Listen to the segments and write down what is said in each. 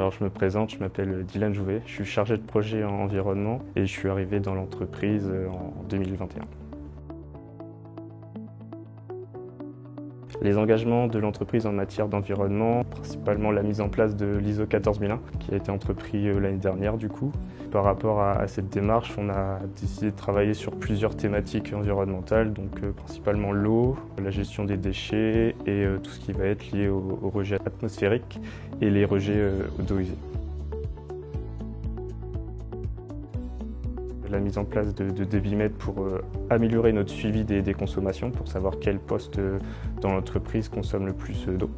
Alors je me présente, je m'appelle Dylan Jouvet, je suis chargé de projet en environnement et je suis arrivé dans l'entreprise en 2021. Les engagements de l'entreprise en matière d'environnement, principalement la mise en place de l'ISO 14001 qui a été entrepris l'année dernière du coup. Par rapport à cette démarche, on a décidé de travailler sur plusieurs thématiques environnementales, donc principalement l'eau, la gestion des déchets et tout ce qui va être lié aux rejets atmosphériques et les rejets d'eau usée. La mise en place de débitmètres pour améliorer notre suivi des consommations, pour savoir quel poste dans l'entreprise consomme le plus d'eau.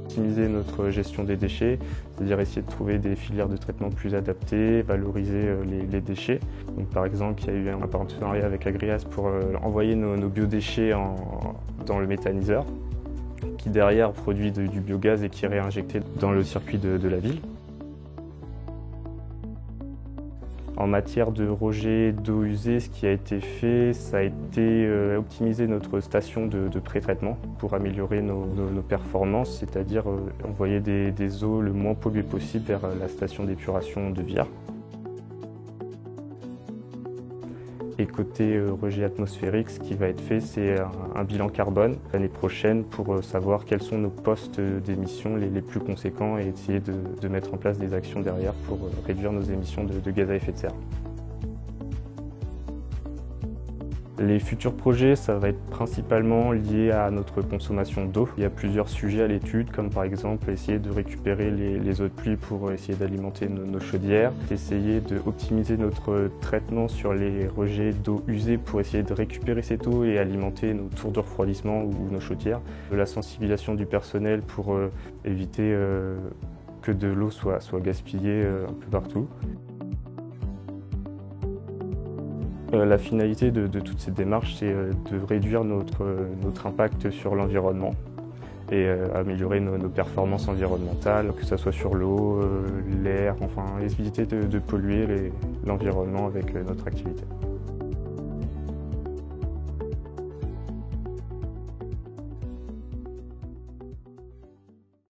Optimiser notre gestion des déchets, c'est-à-dire essayer de trouver des filières de traitement plus adaptées, valoriser les déchets. Donc, par exemple, il y a eu un partenariat avec Agrias pour envoyer nos biodéchets dans le méthaniseur, qui derrière produit du biogaz et qui est réinjecté dans le circuit de la ville. En matière de rejet d'eau usée, ce qui a été fait, ça a été optimiser notre station de pré-traitement pour améliorer nos performances, c'est-à-dire envoyer des eaux le moins polluées possible vers la station d'épuration de Vire. Et côté rejet atmosphérique, ce qui va être fait, c'est un bilan carbone l'année prochaine pour savoir quels sont nos postes d'émissions les plus conséquents et essayer de mettre en place des actions derrière pour réduire nos émissions de gaz à effet de serre. Les futurs projets, ça va être principalement lié à notre consommation d'eau. Il y a plusieurs sujets à l'étude, comme par exemple essayer de récupérer les eaux de pluie pour essayer d'alimenter nos chaudières, essayer d'optimiser notre traitement sur les rejets d'eau usée pour essayer de récupérer cette eau et alimenter nos tours de refroidissement ou nos chaudières. De la sensibilisation du personnel pour éviter que de l'eau soit gaspillée un peu partout. La finalité de toute cette démarche, c'est de réduire notre impact sur l'environnement et améliorer nos performances environnementales, que ce soit sur l'eau, l'air, enfin éviter de polluer l'environnement avec notre activité.